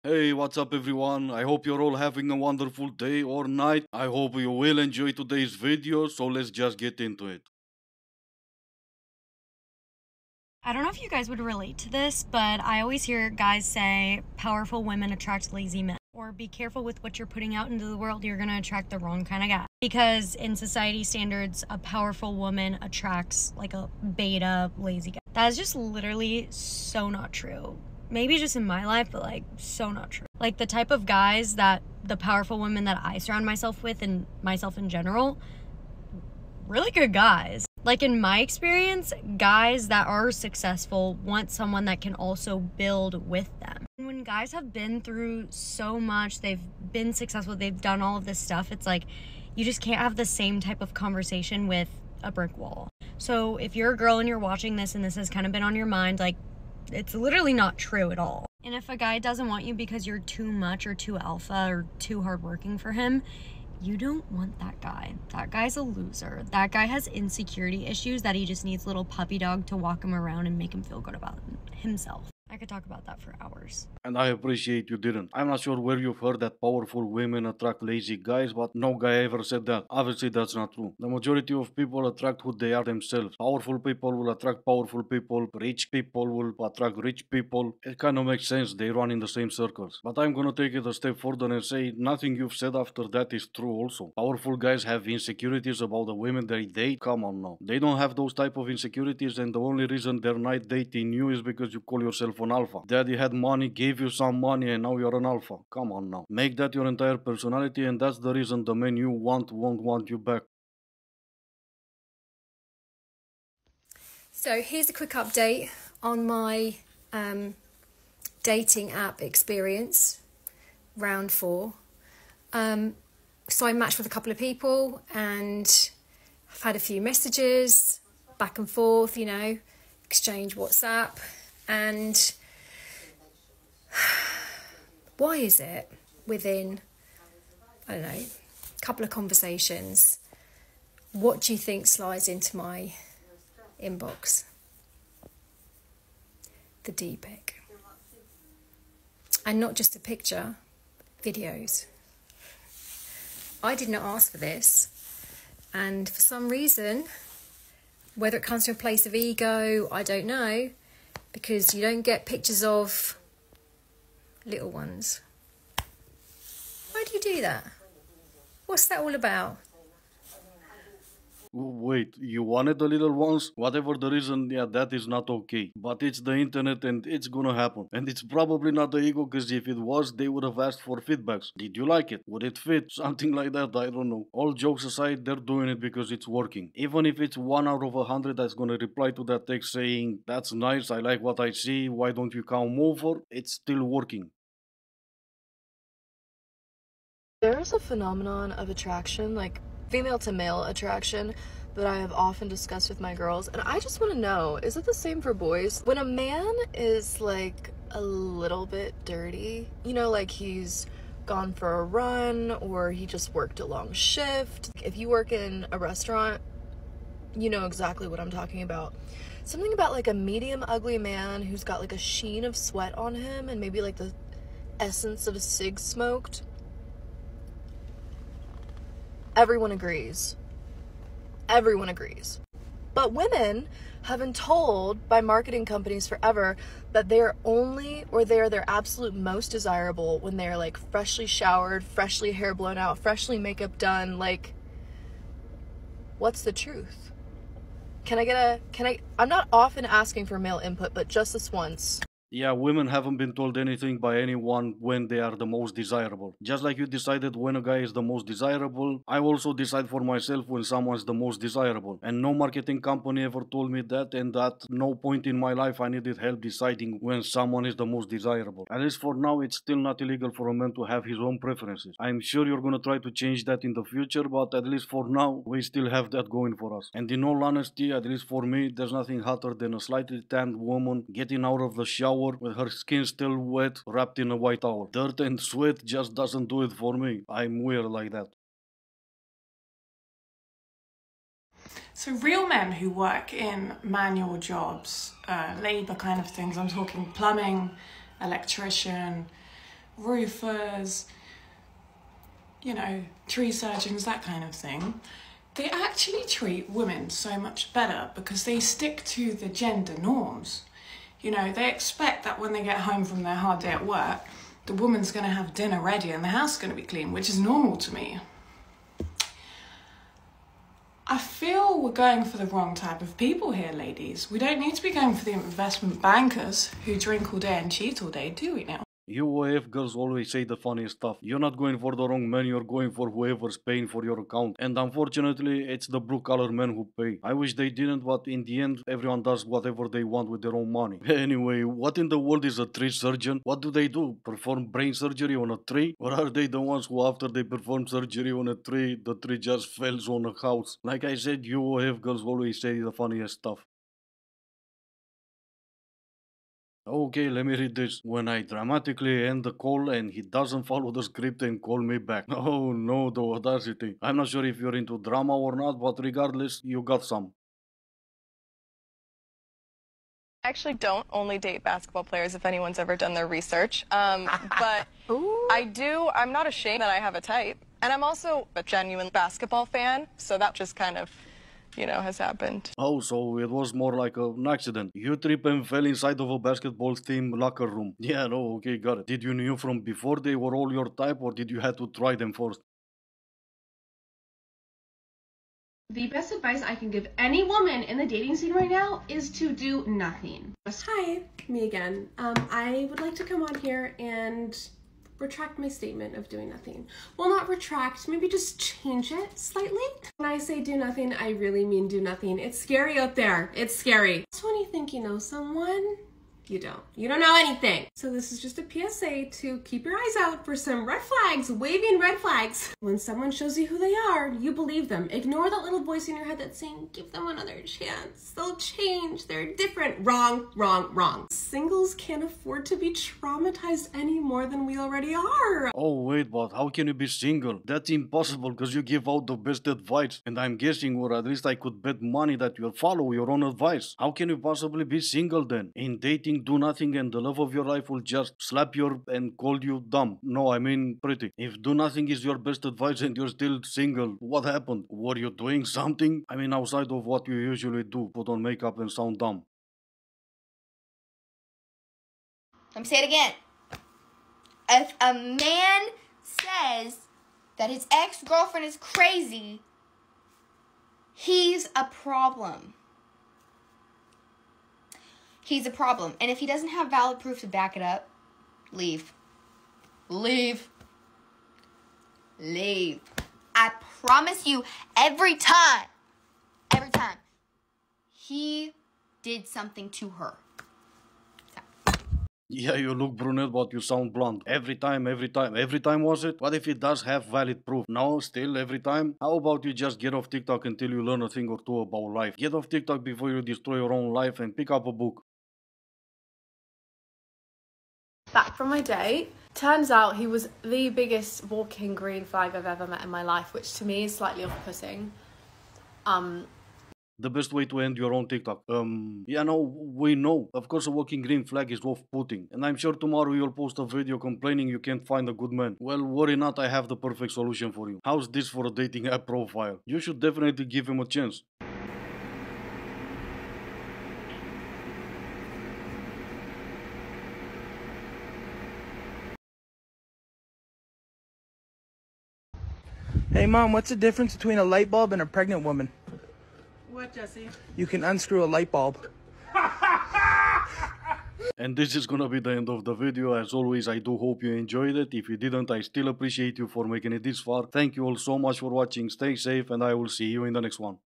Hey, what's up, everyone? I hope you're all having a wonderful day or night. I hope you will enjoy today's video, so let's just get into it. I don't know if you guys would relate to this, but I always hear guys say powerful women attract lazy men. Or be careful with what you're putting out into the world, you're gonna attract the wrong kind of guy. Because in society standards, a powerful woman attracts like a beta, lazy guy. That is just literally so not true. Maybe just in my life, but like so not true. Like the type of guys that the powerful women that I surround myself with and myself in general, really good guys. Like in my experience, guys that are successful want someone that can also build with them. When guys have been through so much, they've been successful, they've done all of this stuff, it's like you just can't have the same type of conversation with a brick wall. So if you're a girl and you're watching this and this has kind of been on your mind, like it's literally not true at all. And if a guy doesn't want you because you're too much or too alpha or too hardworking for him, you don't want that guy. That guy's a loser. That guy has insecurity issues that he just needs a little puppy dog to walk him around and make him feel good about himself. I could talk about that for hours. And I appreciate you didn't. I'm not sure where you've heard that powerful women attract lazy guys, but no guy ever said that. Obviously, that's not true. The majority of people attract who they are themselves. Powerful people will attract powerful people. Rich people will attract rich people. It kind of makes sense. They run in the same circles. But I'm gonna take it a step further and say nothing you've said after that is true also. Powerful guys have insecurities about the women they date. Come on now. They don't have those type of insecurities, and the only reason they're not dating you is because you call yourself an alpha. Daddy had money, gave you some money, and now you're an alpha. Come on now. Make that your entire personality, and that's the reason the men you want won't want you back. So here's a quick update on my dating app experience, round 4. So I matched with a couple of people and I've had a few messages back and forth, exchange WhatsApp. And why is it within, I don't know, a couple of conversations, what do you think slides into my inbox? The D-pic. And not just a picture, videos. I did not ask for this, and for some reason, whether it comes from a place of ego, I don't know, because you don't get pictures of little ones. Why do you do that? What's that all about? Wait, you wanted the little ones? Whatever the reason, yeah, that is not okay. But it's the internet and it's gonna happen. And it's probably not the ego, because if it was, they would have asked for feedbacks. Did you like it? Would it fit? Something like that, I don't know. All jokes aside, they're doing it because it's working. Even if it's 1 out of 100 that's gonna reply to that text saying, that's nice, I like what I see, why don't you come over? It's still working. There's a phenomenon of attraction, like female to male attraction, that I have often discussed with my girls, and I just want to know, is it the same for boys? When a man is like a little bit dirty, like he's gone for a run or he just worked a long shift. If you work in a restaurant, you know exactly what I'm talking about. Something about like a medium ugly man who's got like a sheen of sweat on him and maybe like the essence of a cig smoked. Everyone agrees. Everyone agrees. But women have been told by marketing companies forever that they're their absolute most desirable when they're like freshly showered, freshly hair blown out, freshly makeup done. Like, what's the truth? I'm not often asking for male input, but just this once. Yeah, women haven't been told anything by anyone when they are the most desirable. Just like you decided when a guy is the most desirable, I also decide for myself when someone's the most desirable. And no marketing company ever told me that, and at no point in my life I needed help deciding when someone is the most desirable. At least for now, it's still not illegal for a man to have his own preferences. I'm sure you're gonna try to change that in the future, but at least for now, we still have that going for us. And in all honesty, at least for me, there's nothing hotter than a slightly tanned woman getting out of the shower with her skin still wet, wrapped in a white towel. Dirt and sweat just doesn't do it for me. I'm weird like that. So real men who work in manual jobs, labour kind of things, I'm talking plumbing, electrician, roofers, you know, tree surgeons, that kind of thing, they actually treat women so much better because they stick to the gender norms. You know, they expect that when they get home from their hard day at work, the woman's going to have dinner ready and the house is going to be clean, which is normal to me. I feel we're going for the wrong type of people here, ladies. We don't need to be going for the investment bankers who drink all day and cheat all day, do we now? You OAF girls always say the funniest stuff. You're not going for the wrong man, you're going for whoever's paying for your account. And unfortunately, it's the blue collar men who pay. I wish they didn't, but in the end, everyone does whatever they want with their own money. Anyway, what in the world is a tree surgeon? What do? Perform brain surgery on a tree? Or are they the ones who after they perform surgery on a tree, the tree just falls on a house? Like I said, you OAF girls always say the funniest stuff. Okay, let me read this. When I dramatically end the call and he doesn't follow the script and call me back. Oh no, the audacity. I'm not sure if you're into drama or not, but regardless, you got some. I actually don't only date basketball players if anyone's ever done their research. But I'm not ashamed that I have a type. And I'm also a genuine basketball fan, so that just kind of, you know, has happened. Oh, so it was more like an accident. You trip and fell inside of a basketball team locker room. Yeah, no, okay, got it. Did you knew from before they were all your type or did you have to try them first? The best advice I can give any woman in the dating scene right now is to do nothing. Hi, me again. I would like to come on here and retract my statement of doing nothing. Well, not retract, maybe just change it slightly. When I say do nothing, I really mean do nothing. It's scary out there. It's scary. That's when you think you know someone. You don't. You don't know anything. So this is just a PSA to keep your eyes out for some red flags, waving red flags. When someone shows you who they are, you believe them. Ignore that little voice in your head that's saying, give them another chance. They'll change. They're different. Wrong, wrong, wrong. Singles can't afford to be traumatized any more than we already are. Oh wait, but how can you be single? That's impossible because you give out the best advice. And I'm guessing, or at least I could bet money that you'll follow your own advice. How can you possibly be single then? In dating, do nothing and the love of your life will just slap you and call you dumb. No, I mean pretty. If do nothing is your best advice and you're still single, what happened? Were you doing something? I mean outside of what you usually do, put on makeup and sound dumb. Let me say it again. If a man says that his ex-girlfriend is crazy, he's a problem. He's a problem. And if he doesn't have valid proof to back it up, leave. Leave. Leave. I promise you, every time, he did something to her. Yeah, you look brunette, but you sound blonde. Every time was it? What if it does have valid proof? No, still every time? How about you just get off TikTok until you learn a thing or two about life? Get off TikTok before you destroy your own life and pick up a book. Back from my date. Turns out he was the biggest walking green flag I've ever met in my life, which to me is slightly off-putting. The best way to end your own TikTok. Yeah, no, we know. Of course, a walking green flag is off-putting. And I'm sure tomorrow you'll post a video complaining you can't find a good man. Well, worry not, I have the perfect solution for you. How's this for a dating app profile? You should definitely give him a chance. Hey mom, what's the difference between a light bulb and a pregnant woman? What, Jesse? You can unscrew a light bulb. And this is gonna be the end of the video. As always, I do hope you enjoyed it. If you didn't, I still appreciate you for making it this far. Thank you all so much for watching. Stay safe and I will see you in the next one.